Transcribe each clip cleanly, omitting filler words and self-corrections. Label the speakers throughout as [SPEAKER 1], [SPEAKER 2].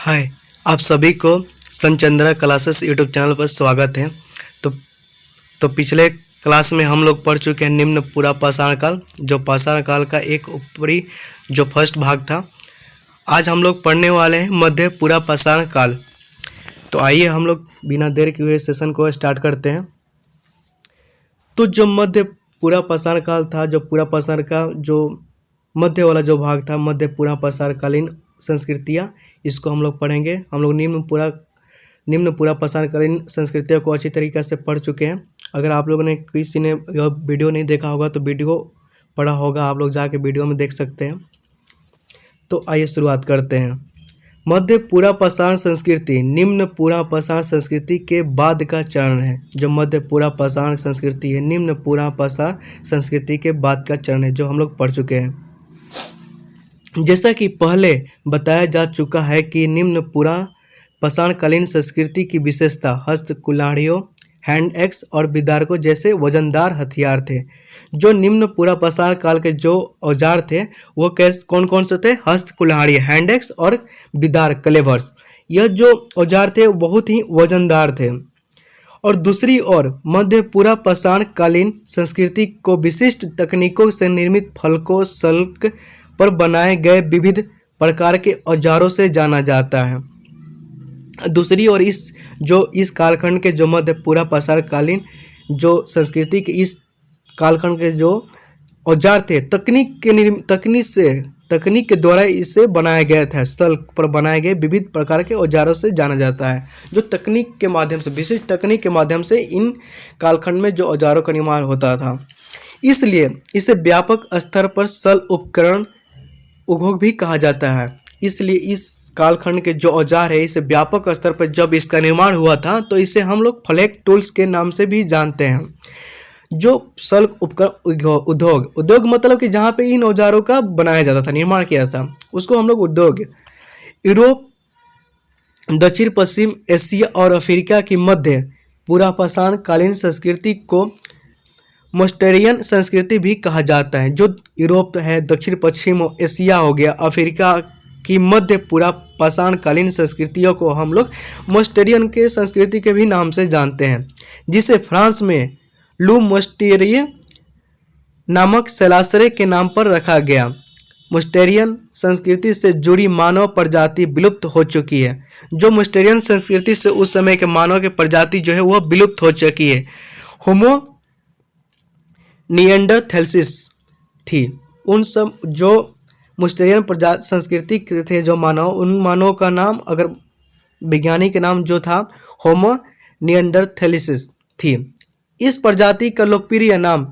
[SPEAKER 1] हाय। आप सभी को संचंद्रा क्लासेस यूट्यूब चैनल पर स्वागत है। तो पिछले क्लास में हम लोग पढ़ चुके हैं निम्न पूरा पाषाण काल, जो पाषाण काल का एक ऊपरी जो फर्स्ट भाग था। आज हम लोग पढ़ने वाले हैं मध्य पूरा पाषाण काल। तो आइए हम लोग बिना देर किए हुए सेशन को स्टार्ट करते हैं। तो जो मध्य पूरा पाषाण काल था, जो पूरा पाषाण का जो मध्य वाला जो भाग था, मध्य पूरा पाषाण कालीन संस्कृतियाँ, इसको हम लोग पढ़ेंगे। हम लोग निम्न पूरा पाषाण कालीन संस्कृतियों को अच्छी तरीके से पढ़ चुके हैं। अगर आप लोगों ने किसी ने यह वीडियो नहीं देखा होगा तो वीडियो पढ़ा होगा, आप लोग जाके वीडियो में देख सकते हैं। तो आइए शुरुआत करते हैं। मध्य पूरा पाषाण संस्कृति निम्न पूरा पाषाण संस्कृति के बाद का चरण है। जो मध्य पूरा पाषाण संस्कृति है, निम्न पूरा पाषाण संस्कृति के बाद का चरण है, जो हम लोग पढ़ चुके हैं। जैसा कि पहले बताया जा चुका है कि निम्न पूरा पाषाणकालीन संस्कृति की विशेषता हस्त कुल्हाड़ियों, हैंड एक्स और बिदारकों जैसे वजनदार हथियार थे। जो निम्न पूरा पाषाण काल के जो औजार थे वो कौन कौन से थे? हस्त कुल्हाड़ी, हैंड एक्स और बिदार क्लेवर्स। यह जो औजार थे बहुत ही वजनदार थे। और दूसरी ओर मध्य पूरा पाषाण कालीन संस्कृति को विशिष्ट तकनीकों से निर्मित फलकों, सल्क पर बनाए गए विविध प्रकार के औजारों से जाना जाता है। दूसरी ओर इस कालखंड के जो मध्य पूरा पाषाण कालीन जो संस्कृति के इस कालखंड के जो औजार थे, तकनीक के द्वारा इसे बनाया गया था। स्थल पर बनाए गए विविध प्रकार के औजारों से जाना जाता है, जो तकनीक के माध्यम से, विशिष्ट तकनीक के माध्यम से इन कालखंड में जो औजारों का निर्माण होता था। इसलिए इसे व्यापक स्तर पर सल उपकरण उद्योग भी कहा जाता है। इसलिए इस कालखंड के जो औजार है, इसे व्यापक स्तर पर जब इसका निर्माण हुआ था तो इसे हम लोग फ्लेक टूल्स के नाम से भी जानते हैं। जो सल उपकरण उद्योग मतलब कि जहाँ पे इन औजारों का बनाया जाता था, निर्माण किया था, उसको हम लोग उद्योग। यूरोप, दक्षिण पश्चिम एशिया और अफ्रीका की मध्य पूरा पाषाण कालीन संस्कृति को मोस्टेरियन संस्कृति भी कहा जाता है। जो यूरोप है, दक्षिण पश्चिम एशिया हो गया, अफ्रीका की मध्य पूरा पाषाण कालीन संस्कृतियों को हम लोग मोस्टेरियन के संस्कृति के भी नाम से जानते हैं, जिसे फ्रांस में लू मोस्टेरिये नामक शैलाश्रय के नाम पर रखा गया। मोस्टेरियन संस्कृति से जुड़ी मानव प्रजाति विलुप्त हो चुकी है। जो मोस्टेरियन संस्कृति से उस समय के मानव की प्रजाति जो है वह विलुप्त हो चुकी है। होमो निएंडरथैलेंसिस थी। उन सब जो मोस्टेरियन प्रजाति संस्कृति के थे जो मानव, उन मानव का नाम, अगर वैज्ञानिक नाम जो था, होमो निएंडरथैलेंसिस थी। इस प्रजाति का लोकप्रिय नाम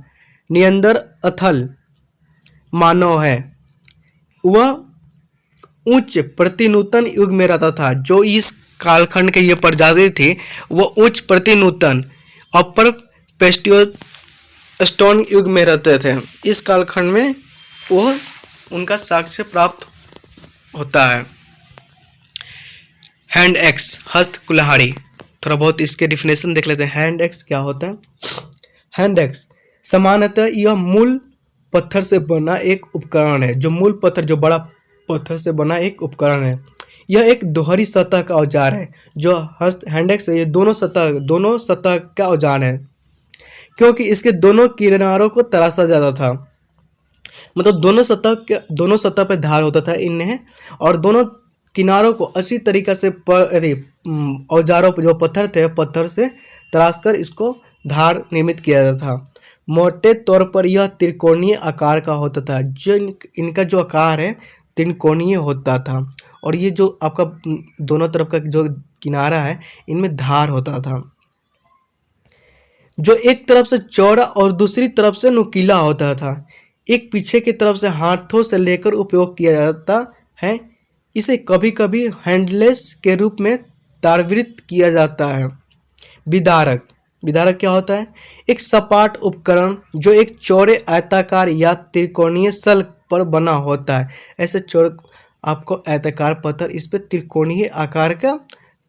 [SPEAKER 1] निएंडरथल मानव है। वह उच्च प्रतिनूतन युग में रहता था। जो इस कालखंड के ये प्रजाति थी वह उच्च प्रतिनूतन अपर प्लेस्टोस्टोन युग में रहते थे। इस कालखंड में वह उनका साक्ष्य प्राप्त होता है। हैंड एक्स, हस्त कुल्हाड़ी, थोड़ा बहुत इसके डिफिनेशन देख लेते हैं। हैंड एक्स क्या होता है? हैंड एक्स सामान्यतः यह मूल पत्थर से बना एक उपकरण है। जो मूल पत्थर, जो बड़ा पत्थर से बना एक उपकरण है। यह एक दोहरी सतह का औजार है। जो हैंड एक्स है, ये दोनों सतह का औजार है, क्योंकि इसके दोनों किनारों को तराशा जाता था। मतलब दोनों सतह पे धार होता था इन्हें, और दोनों किनारों को अच्छी तरीके से औजारों पर जो पत्थर से तराश कर इसको धार निर्मित किया जाता था। मोटे तौर पर यह त्रिकोणीय आकार का होता था। जो इनका जो आकार है त्रिकोणीय होता था, और ये जो आपका दोनों तरफ का जो किनारा है इनमें धार होता था, जो एक तरफ से चौड़ा और दूसरी तरफ से नुकीला होता था। एक पीछे की तरफ से हाथों से लेकर उपयोग किया जाता है। इसे कभी कभी हैंडलेस के रूप में तारवृत किया जाता है। विदारक क्या होता है? एक सपाट उपकरण जो एक चौड़े आयताकार या त्रिकोणीय सल्क पर बना होता है। ऐसे आपको आयताकार पत्थर, इस पर त्रिकोणीय आकार का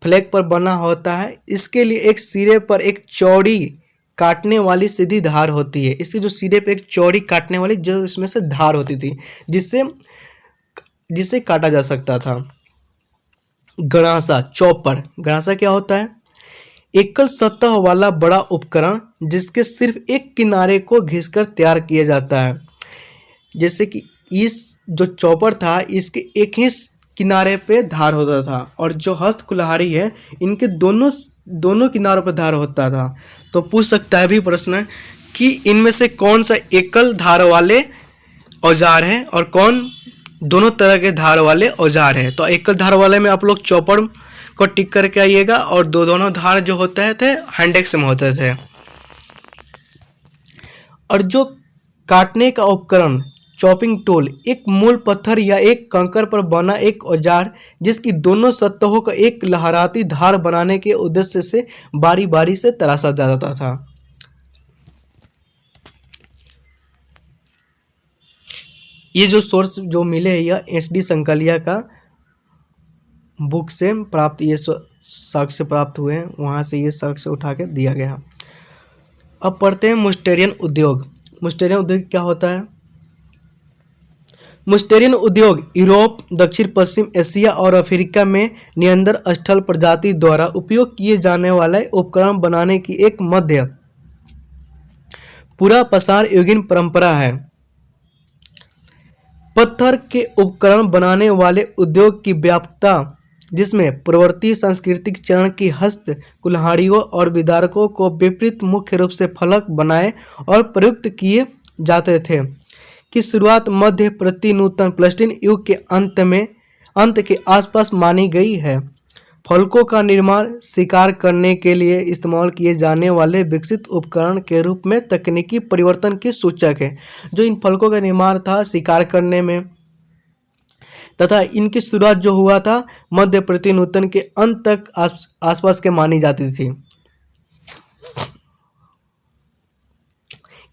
[SPEAKER 1] फ्लैग पर बना होता है। इसके लिए एक सिरे पर एक चौड़ी काटने वाली सीधी धार होती है। इसके जो सिरे पे एक चौड़ी काटने वाली जो इसमें से धार होती थी, जिससे काटा जा सकता था। गणासा, चॉपर। गणासा क्या होता है? एकल सतह वाला बड़ा उपकरण जिसके सिर्फ एक किनारे को घिसकर तैयार किया जाता है। जैसे कि इस जो चॉपर था इसके एक ही किनारे पे धार होता था, और जो हस्त कुल्हाड़ी है इनके दोनों दोनों किनारों पर धार होता था। तो पूछ सकता है भी प्रश्न कि इनमें से कौन सा एकल धार वाले औजार है और कौन दोनों तरह के धार वाले औजार है। तो एकल धार वाले में आप लोग चॉपर को टिक करके आइएगा, और दोनों धार जो होते थे हैंडेक्स में होते थे। और जो काटने का उपकरण चॉपिंग टूल एक मूल पत्थर या एक कंकर पर बना एक औजार जिसकी दोनों सतहों का एक लहराती धार बनाने के उद्देश्य से बारी बारी से तराशा जाता था। ये जो सोर्स जो मिले है यह एच.डी. संकलिया का बुक से प्राप्त, ये साक्ष्य प्राप्त हुए हैं, वहाँ से ये साक्ष्य उठा के दिया गया। अब पढ़ते हैं मुस्टेरियन उद्योग। मुस्टेरियन उद्योग क्या होता है? मुस्टेरियन उद्योग यूरोप, दक्षिण पश्चिम एशिया और अफ्रीका में नियंदर प्रजाति द्वारा उपयोग किए जाने वाले उपकरण बनाने की एक मध्य पूरा पसार युगीन परंपरा है। पत्थर के उपकरण बनाने वाले उद्योग की व्यापकता, जिसमें पूर्ववर्ती सांस्कृतिक चरण की हस्त कुल्हाड़ियों और विदारकों को विपरीत मुख्य रूप से फलक बनाए और प्रयुक्त किए जाते थे, की शुरुआत मध्य प्रतिनूतन प्लेस्टीन युग के अंत के आसपास मानी गई है। फलकों का निर्माण शिकार करने के लिए इस्तेमाल किए जाने वाले विकसित उपकरण के रूप में तकनीकी परिवर्तन की सूचक है। जो इन फलकों का निर्माण था शिकार करने में, तथा इनकी शुरुआत जो हुआ था मध्य प्रतिनूतन के अंत तक आसपास के मानी जाती थी।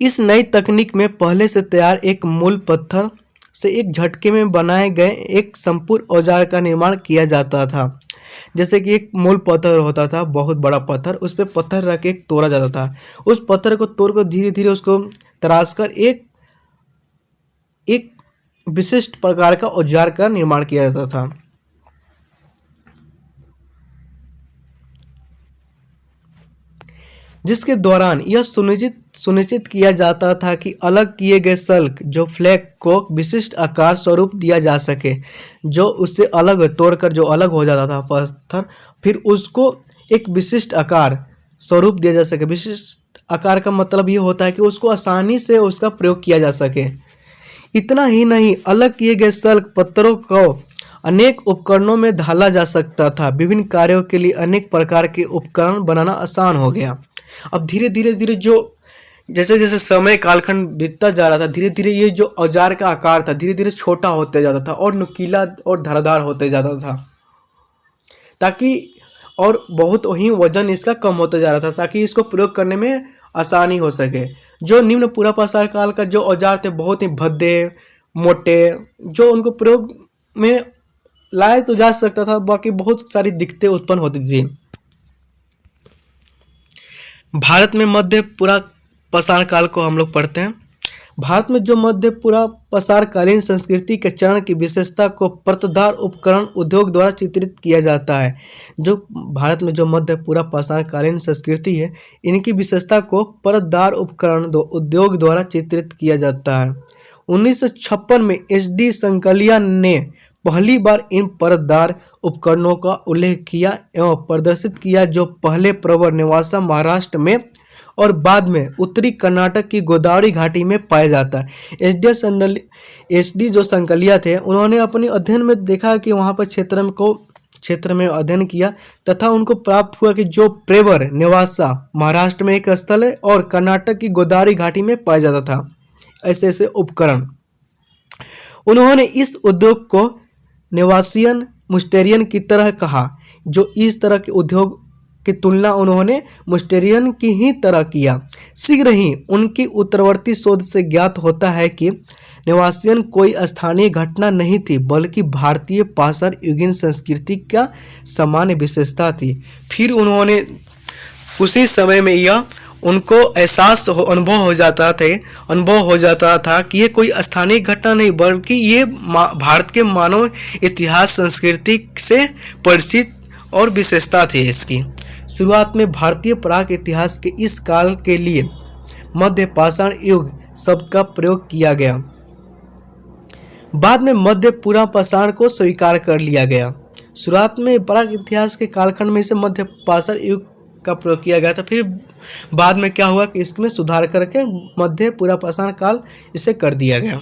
[SPEAKER 1] इस नई तकनीक में पहले से तैयार एक मूल पत्थर से एक झटके में बनाए गए एक संपूर्ण औजार का निर्माण किया जाता था। जैसे कि एक मूल पत्थर होता था, बहुत बड़ा पत्थर, उस पर पत्थर रख के तोड़ा जाता था। उस पत्थर को तोड़ कर धीरे धीरे उसको तराश कर एक विशिष्ट प्रकार का औजार का निर्माण किया जाता था। जिसके दौरान यह सुनिश्चित किया जाता था कि अलग किए गए सल्क जो फ्लैग को विशिष्ट आकार स्वरूप दिया जा सके, जो उससे अलग तोड़कर जो अलग हो जाता था पत्थर, फिर उसको एक विशिष्ट आकार स्वरूप दिया जा सके। विशिष्ट आकार का मतलब ये होता है कि उसको आसानी से उसका प्रयोग किया जा सके। इतना ही नहीं, अलग किए गए सल्क पत्थरों को अनेक उपकरणों में ढाला जा सकता था। विभिन्न कार्यों के लिए अनेक प्रकार के उपकरण बनाना आसान हो गया। अब धीरे धीरे जो जैसे जैसे समय कालखंड बीतता जा रहा था, धीरे धीरे ये जो औजार का आकार था धीरे धीरे छोटा होते जाता था और नुकीला और धारदार होते जाता था, ताकि और बहुत ही वजन इसका कम होता जा रहा था ताकि इसको प्रयोग करने में आसानी हो सके। जो निम्न पूरा पाषाण काल का जो औजार थे बहुत ही भद्दे मोटे, जो उनको प्रयोग में लाया तो जा सकता था, बाकी बहुत सारी दिक्कतें उत्पन्न होती थी। भारत में मध्य पूरा पाषाण काल को हम लोग पढ़ते हैं। भारत में जो मध्य पूरा पाषाणकालीन संस्कृति के चरण की विशेषता को परतदार उपकरण उद्योग द्वारा चित्रित किया जाता है। जो भारत में जो मध्य पूरा पाषाणकालीन संस्कृति है, इनकी विशेषता को परतदार उपकरण उद्योग द्वारा चित्रित किया जाता है। 1956 में एच.डी. संकलिया ने पहली बार इन परतदार उपकरणों का उल्लेख किया एवं प्रदर्शित किया, जो पहले प्रवर नेवासा महाराष्ट्र में और बाद में उत्तरी कर्नाटक की गोदावरी घाटी में पाया जाता है। एच.डी. जो संकलिया थे, उन्होंने अपने अध्ययन में देखा कि वहाँ पर क्षेत्र में अध्ययन किया तथा उनको प्राप्त हुआ कि जो प्रेवर नेवासा महाराष्ट्र में एक स्थल है और कर्नाटक की गोदावरी घाटी में पाया जाता था ऐसे ऐसे उपकरण। उन्होंने इस उद्योग को नेवासियन मुस्टेरियन की तरह कहा। जो इस तरह के उद्योग की तुलना उन्होंने मुस्टेरियन की ही तरह किया। शीघ्र ही उनकी उत्तरवर्ती शोध से ज्ञात होता है कि नेवासियन कोई स्थानीय घटना नहीं थी, बल्कि भारतीय पाषाण युगीन संस्कृति का सामान्य विशेषता थी। फिर उन्होंने उसी समय में यह उनको अनुभव हो जाता था कि ये कोई स्थानीय घटना नहीं बल्कि ये भारत के मानव इतिहास संस्कृति से परिचित और विशेषता थी इसकी। शुरुआत में भारतीय प्राक इतिहास के इस काल के लिए मध्य पाषाण युग शब्द का प्रयोग किया गया। बाद में मध्य पूरा पाषाण को स्वीकार कर लिया गया। शुरुआत में प्राक इतिहास के कालखंड में इसे मध्य पाषाण युग का प्रयोग किया गया था, फिर बाद में क्या हुआ कि इसमें सुधार करके मध्य पूरा पाषाण काल इसे कर दिया गया।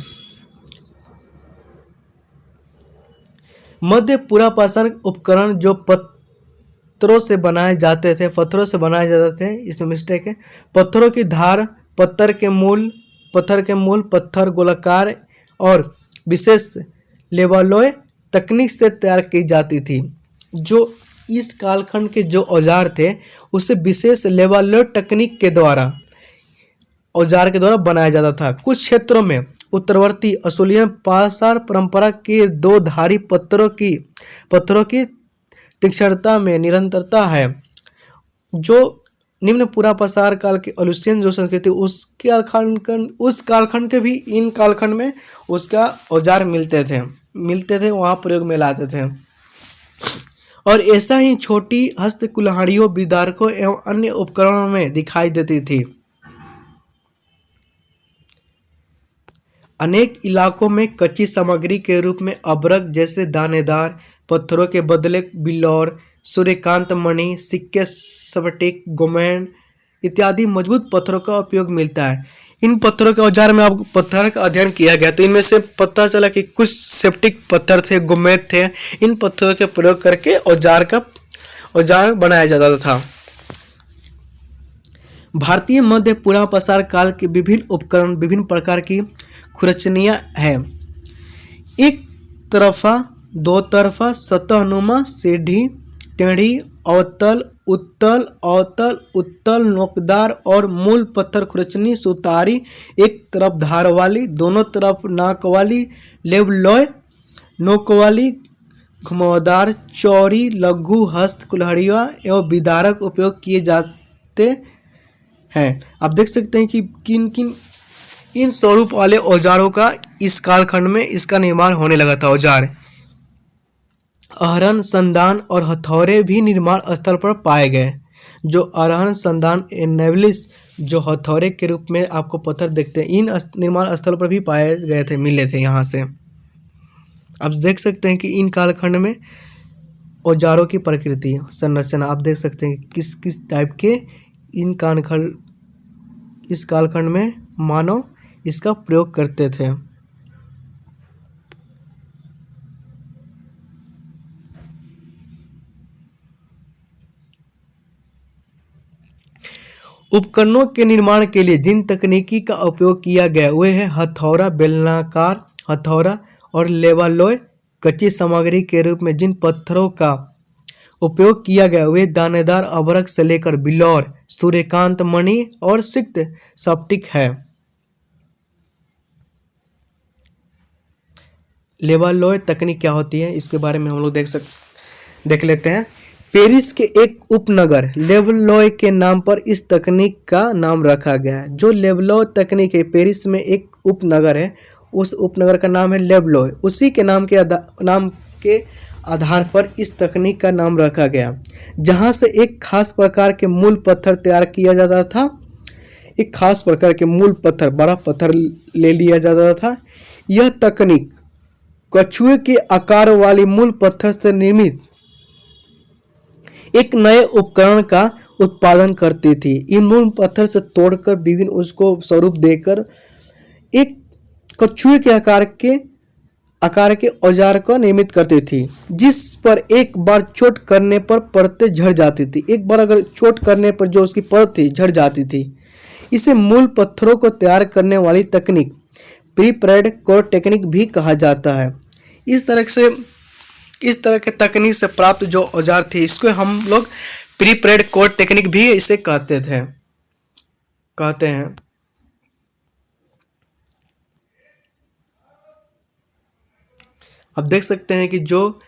[SPEAKER 1] मध्य पूरा पाषाण उपकरण जो पत्थरों से बनाए जाते थे, इसमें मिस्टेक है। पत्थरों की धार, पत्थर के मूल, पत्थर गोलाकार और विशेष लेवलॉय तकनीक से तैयार की जाती थी। जो इस कालखंड के जो औजार थे उसे विशेष लेवलॉय तकनीक के द्वारा बनाया जाता था। कुछ क्षेत्रों में उत्तरवर्ती असूलियन पाषाण परंपरा के दो धारी पत्थरों की तीक्ष्णता में निरंतरता है। जो निम्न पूरा पाषाण काल के अलुसियन जो संस्कृति उस कालखंड के भी इन कालखंड में उसका औजार मिलते थे, वहाँ प्रयोग में लाते थे। और ऐसा ही छोटी हस्त कुल्हाड़ियों, विदारकों एवं अन्य उपकरणों में दिखाई देती थी। अनेक इलाकों में कच्ची सामग्री के रूप में अभ्रक जैसे दानेदार पत्थरों के बदले बिल्लौर, सूर्यकांत मणि, सिक्के, स्फटिक, गोमेन इत्यादि मजबूत पत्थरों का उपयोग मिलता है। इन पत्थरों के औजार में अब पत्थर का अध्ययन किया गया तो इनमें से पता चला कि कुछ सेप्टिक पत्थर थे, गोमेद थे। इन पत्थरों के प्रयोग करके औजार बनाया जाता था। भारतीय मध्य पूरा पाषाण काल के विभिन्न उपकरण विभिन्न प्रकार की खुरचनियाँ हैं। एक तरफा, दो तरफा, सतहनुमा, सीढ़ी, टेढ़ी, अवतल, उत्तल, नोकदार और मूल पत्थर खुरचनी, सुतारी, एक तरफ धार वाली, दोनों तरफ नाक वाली, लेवलॉय, नोक वाली, घुमावदार, चौड़ी, लघु, हस्त कुल्हाड़ियाँ एवं विदारक उपयोग किए जाते हैं। आप देख सकते हैं कि किन किन इन स्वरूप वाले औजारों का इस कालखंड में इसका निर्माण होने लगा था। औजार अहरन, संदान और हथौड़े भी निर्माण स्थल पर पाए गए। जो अहरन, संदान, नेवलिस जो हथौड़े के रूप में आपको पत्थर देखते हैं, इन निर्माण स्थल पर भी पाए गए थे, मिले थे यहाँ से। आप देख सकते हैं कि इन कालखंड में औजारों की प्रकृति संरचना आप देख सकते हैं किस किस टाइप के इस कालखंड में मानव इसका प्रयोग करते थे। उपकरणों के निर्माण के लिए जिन तकनीकी का उपयोग किया गया वे है हथौड़ा, बेलनाकार हथौड़ा और लेवलॉय। कच्ची सामग्री के रूप में जिन पत्थरों का उपयोग किया गया वे दानेदार अभ्रक से लेकर बिल्लौर, सूर्यकांत मणि और सिक्त स्फटिक है। लेवलॉय तकनीक क्या होती है इसके बारे में हम लोग देख लेते हैं। पेरिस के एक उपनगर लेवलॉय के नाम पर इस तकनीक का नाम रखा गया है। जो लेवलॉय तकनीक है, पेरिस में एक उपनगर है, उस उपनगर का नाम है लेवलॉय। उसी के नाम के आधार पर इस तकनीक का नाम रखा गया, जहां से एक खास प्रकार के मूल पत्थर तैयार किया जाता था। एक खास प्रकार के मूल पत्थर, बड़ा पत्थर ले लिया जाता था। यह तकनीक कछुए के आकार वाली मूल पत्थर से निर्मित एक नए उपकरण का उत्पादन करती थी। इन मूल पत्थर से तोड़कर विभिन्न उसको स्वरूप देकर एक कछुए के आकार के औजार को निर्मित करती थी, जिस पर एक बार चोट करने पर परतें झड़ जाती थी। एक बार अगर चोट करने पर जो उसकी परत थी झड़ जाती थी। इसे मूल पत्थरों को तैयार करने वाली तकनीक प्री-प्रेड कोर टेक्निक भी कहा जाता है। इस तरह के तकनीक से प्राप्त जो औजार थे इसको हम लोग प्री-प्रेड कोर टेक्निक भी इसे कहते हैं। आप देख सकते हैं कि जो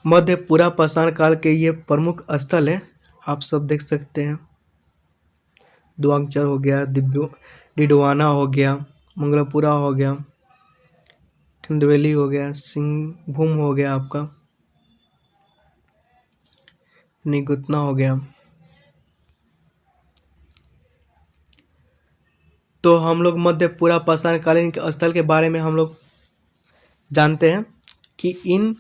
[SPEAKER 1] मध्य पूरा पाषाण काल के ये प्रमुख स्थल है, आप सब देख सकते हैं। दुआंगचर हो गया, डिडवाना हो गया, मंगलापुरा हो गया, खंडवेली हो गया, सिंहभूम हो गया, आपका निगुतना हो गया। तो हम लोग मध्य पूरा पाषाणकालीन के स्थल के बारे में हम लोग जानते हैं कि इन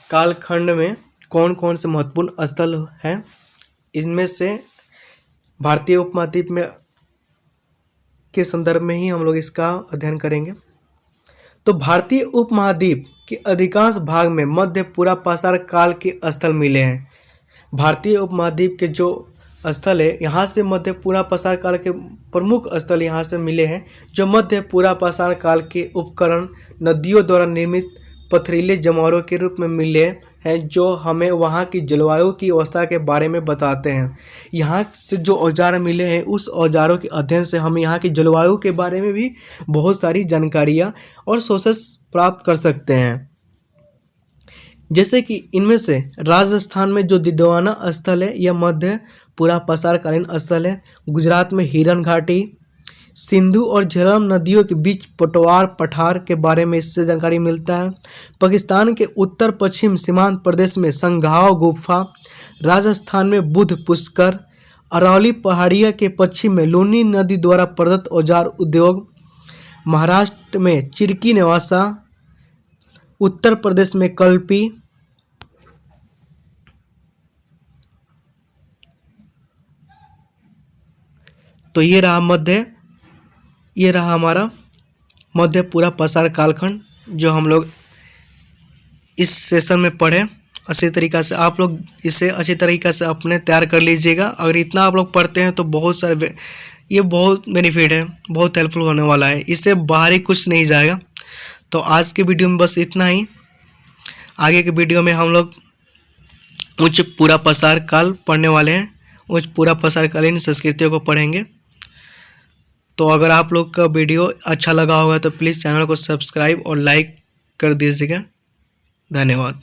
[SPEAKER 1] कालखंड में कौन कौन से महत्वपूर्ण स्थल हैं। इनमें से भारतीय उपमहाद्वीप में के संदर्भ में ही हम लोग इसका अध्ययन करेंगे। तो भारतीय उपमहाद्वीप के अधिकांश भाग में मध्य पूरा पाषाण काल के स्थल मिले हैं। भारतीय उपमहाद्वीप के जो स्थल है, यहाँ से मध्य पूरा पाषाण काल के प्रमुख स्थल यहाँ से मिले हैं, जो मध्य पूरा पाषाण काल के उपकरण नदियों द्वारा निर्मित पथरीले जमावरों के रूप में मिले हैं, जो हमें वहाँ की जलवायु की अवस्था के बारे में बताते हैं। यहाँ से जो औजार मिले हैं, उस औजारों के अध्ययन से हम यहाँ की जलवायु के बारे में भी बहुत सारी जानकारियाँ और सोर्सेस प्राप्त कर सकते हैं। जैसे कि इनमें से राजस्थान में जो डिडवाना स्थल है, यह मध्य पूरा पाषाणकालीन स्थल है। गुजरात में हिरन घाटी, सिंधु और झेलम नदियों के बीच पटवार पठार के बारे में इससे जानकारी मिलता है। पाकिस्तान के उत्तर पश्चिम सीमांत प्रदेश में संघाव गुफा, राजस्थान में बुध पुष्कर, अरवली पहाड़िया के पश्चिम में लूनी नदी द्वारा प्रदत्त औजार उद्योग, महाराष्ट्र में चिरकी नेवासा, उत्तर प्रदेश में कल्पी, तो ये रहा हमारा मध्य पूरा पाषाण कालखंड, जो हम लोग इस सेशन में पढ़े। अच्छी तरीक़ा से आप लोग इसे अच्छी तरीक़ा से अपने तैयार कर लीजिएगा। अगर इतना आप लोग पढ़ते हैं तो बहुत सारे ये बहुत बेनिफिट है, बहुत हेल्पफुल होने वाला है। इससे बाहरी कुछ नहीं जाएगा। तो आज के वीडियो में बस इतना ही। आगे के वीडियो में हम लोग उच्च पूरा पाषाण काल पढ़ने वाले हैं, उच्च पूरा पाषाणकालीन संस्कृतियों को पढ़ेंगे। तो अगर आप लोग का वीडियो अच्छा लगा होगा तो प्लीज़ चैनल को सब्सक्राइब और लाइक कर दीजिएगा। धन्यवाद।